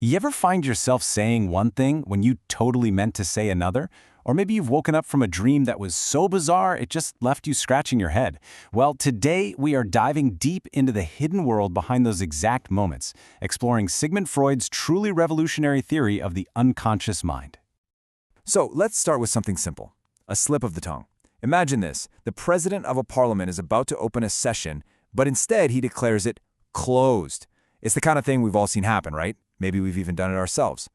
You ever find yourself saying one thing when you totally meant to say another? Or maybe you've woken up from a dream that was so bizarre it just left you scratching your head. Well, today we are diving deep into the hidden world behind those exact moments, exploring Sigmund Freud's truly revolutionary theory of the unconscious mind. So let's start with something simple, a slip of the tongue. Imagine this, the president of a parliament is about to open a session, but instead he declares it closed. It's the kind of thing we've all seen happen, right? Maybe we've even done it ourselves.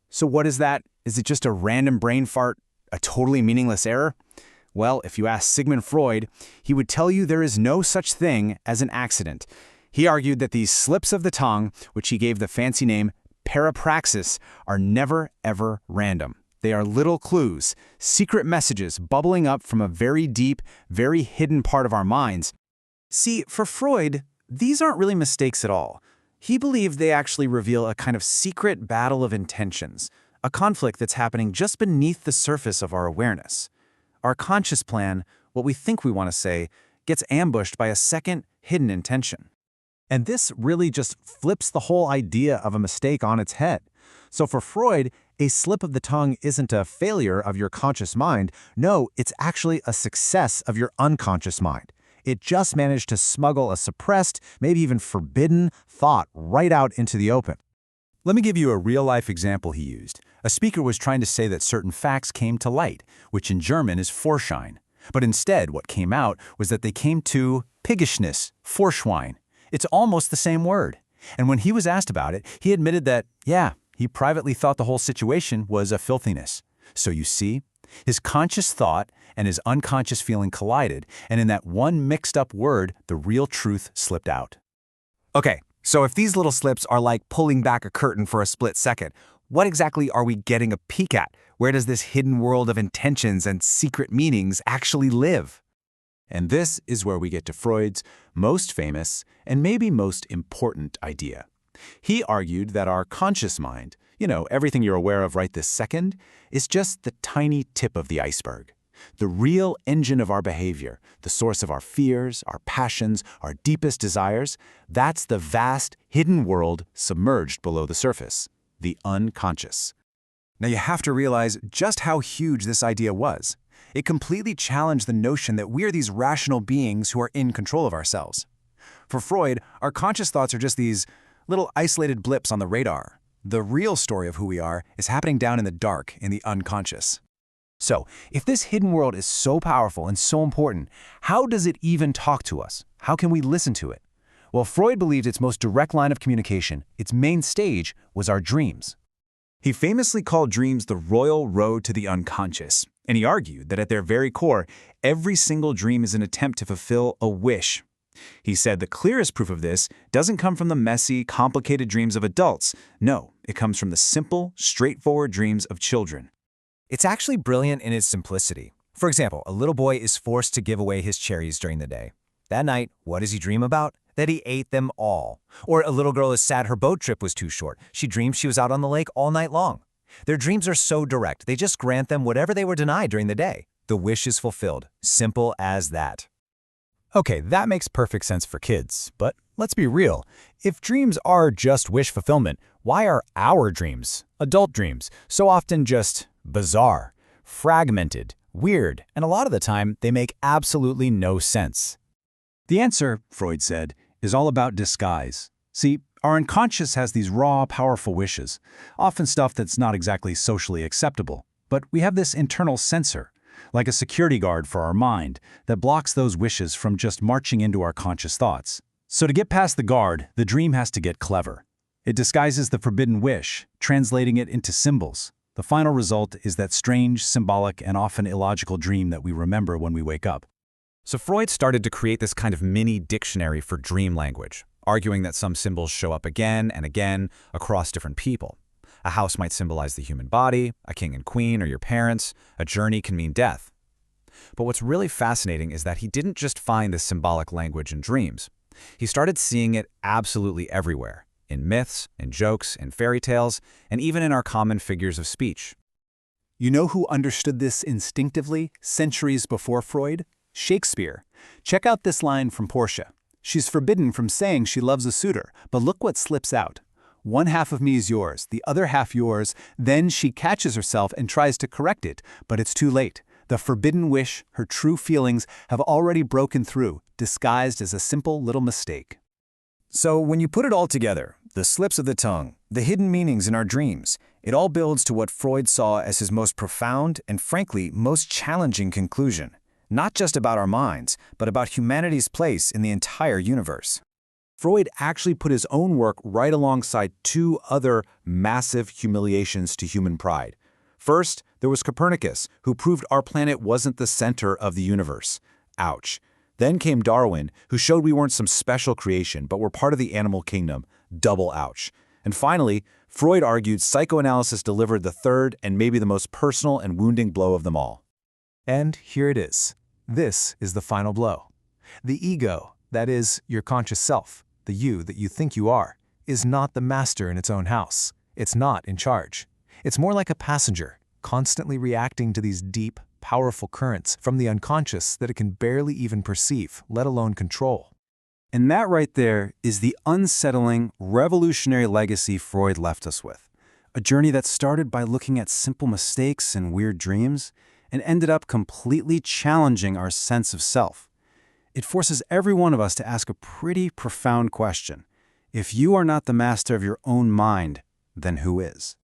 So what is that? Is it just a random brain fart? A totally meaningless error? Well, if you ask Sigmund Freud, he would tell you there is no such thing as an accident. He argued that these slips of the tongue, which he gave the fancy name parapraxes, are never, ever random. They are little clues, secret messages bubbling up from a very deep, very hidden part of our minds. See, for Freud, these aren't really mistakes at all. He believed they actually reveal a kind of secret battle of intentions, a conflict that's happening just beneath the surface of our awareness. Our conscious plan, what we think we want to say, gets ambushed by a second, hidden intention. And this really just flips the whole idea of a mistake on its head. So for Freud, a slip of the tongue isn't a failure of your conscious mind. No, it's actually a success of your unconscious mind. It just managed to smuggle a suppressed, maybe even forbidden, thought right out into the open. Let me give you a real-life example he used. A speaker was trying to say that certain facts came to light, which in German is Vorschein. But instead, what came out was that they came to piggishness, Vorschwein. It's almost the same word. And when he was asked about it, he admitted that, yeah, he privately thought the whole situation was a filthiness. So you see, his conscious thought and his unconscious feeling collided, and in that one mixed-up word, the real truth slipped out. Okay, so if these little slips are like pulling back a curtain for a split second, what exactly are we getting a peek at? Where does this hidden world of intentions and secret meanings actually live? And this is where we get to Freud's most famous and maybe most important idea. He argued that our conscious mind, everything you're aware of right this second, is just the tiny tip of the iceberg. The real engine of our behavior, the source of our fears, our passions, our deepest desires, that's the vast, hidden world submerged below the surface, the unconscious. Now you have to realize just how huge this idea was. It completely challenged the notion that we're these rational beings who are in control of ourselves. For Freud, our conscious thoughts are just these little isolated blips on the radar. The real story of who we are is happening down in the dark, in the unconscious. So, if this hidden world is so powerful and so important, how does it even talk to us? How can we listen to it? Well, Freud believed its most direct line of communication, its main stage, was our dreams. He famously called dreams the royal road to the unconscious, and he argued that at their very core, every single dream is an attempt to fulfill a wish. He said the clearest proof of this doesn't come from the messy, complicated dreams of adults. No, it comes from the simple, straightforward dreams of children. It's actually brilliant in its simplicity. For example, a little boy is forced to give away his cherries during the day. That night, what does he dream about? That he ate them all. Or a little girl is sad her boat trip was too short. She dreams she was out on the lake all night long. Their dreams are so direct, they just grant them whatever they were denied during the day. The wish is fulfilled. Simple as that. Okay, that makes perfect sense for kids, but let's be real. If dreams are just wish fulfillment, why are our dreams, adult dreams, so often just bizarre, fragmented, weird, and a lot of the time they make absolutely no sense? The answer, Freud said, is all about disguise. See, our unconscious has these raw, powerful wishes, often stuff that's not exactly socially acceptable. But we have this internal censor, like a security guard for our mind, that blocks those wishes from just marching into our conscious thoughts. So to get past the guard, the dream has to get clever. It disguises the forbidden wish, translating it into symbols. The final result is that strange, symbolic, and often illogical dream that we remember when we wake up. So Freud started to create this kind of mini dictionary for dream language, arguing that some symbols show up again and again across different people. A house might symbolize the human body, a king and queen or your parents, a journey can mean death. But what's really fascinating is that he didn't just find this symbolic language in dreams. He started seeing it absolutely everywhere, in myths, in jokes, in fairy tales, and even in our common figures of speech. You know who understood this instinctively centuries before Freud? Shakespeare. Check out this line from Portia. She's forbidden from saying she loves a suitor, but look what slips out. One half of me is yours, the other half yours. Then she catches herself and tries to correct it, but it's too late. The forbidden wish, her true feelings, have already broken through, disguised as a simple little mistake. So when you put it all together, the slips of the tongue, the hidden meanings in our dreams, it all builds to what Freud saw as his most profound and, frankly, most challenging conclusion. Not just about our minds, but about humanity's place in the entire universe. Freud actually put his own work right alongside two other massive humiliations to human pride. First, there was Copernicus, who proved our planet wasn't the center of the universe. Ouch. Then came Darwin, who showed we weren't some special creation, but were part of the animal kingdom. Double ouch. And finally, Freud argued psychoanalysis delivered the third and maybe the most personal and wounding blow of them all. And here it is. This is the final blow. The ego, that is, your conscious self, the you that you think you are, is not the master in its own house. It's not in charge. It's more like a passenger, constantly reacting to these deep, powerful currents from the unconscious that it can barely even perceive, let alone control. And that right there is the unsettling, revolutionary legacy Freud left us with. A journey that started by looking at simple mistakes and weird dreams, and ended up completely challenging our sense of self. It forces every one of us to ask a pretty profound question. If you are not the master of your own mind, then who is?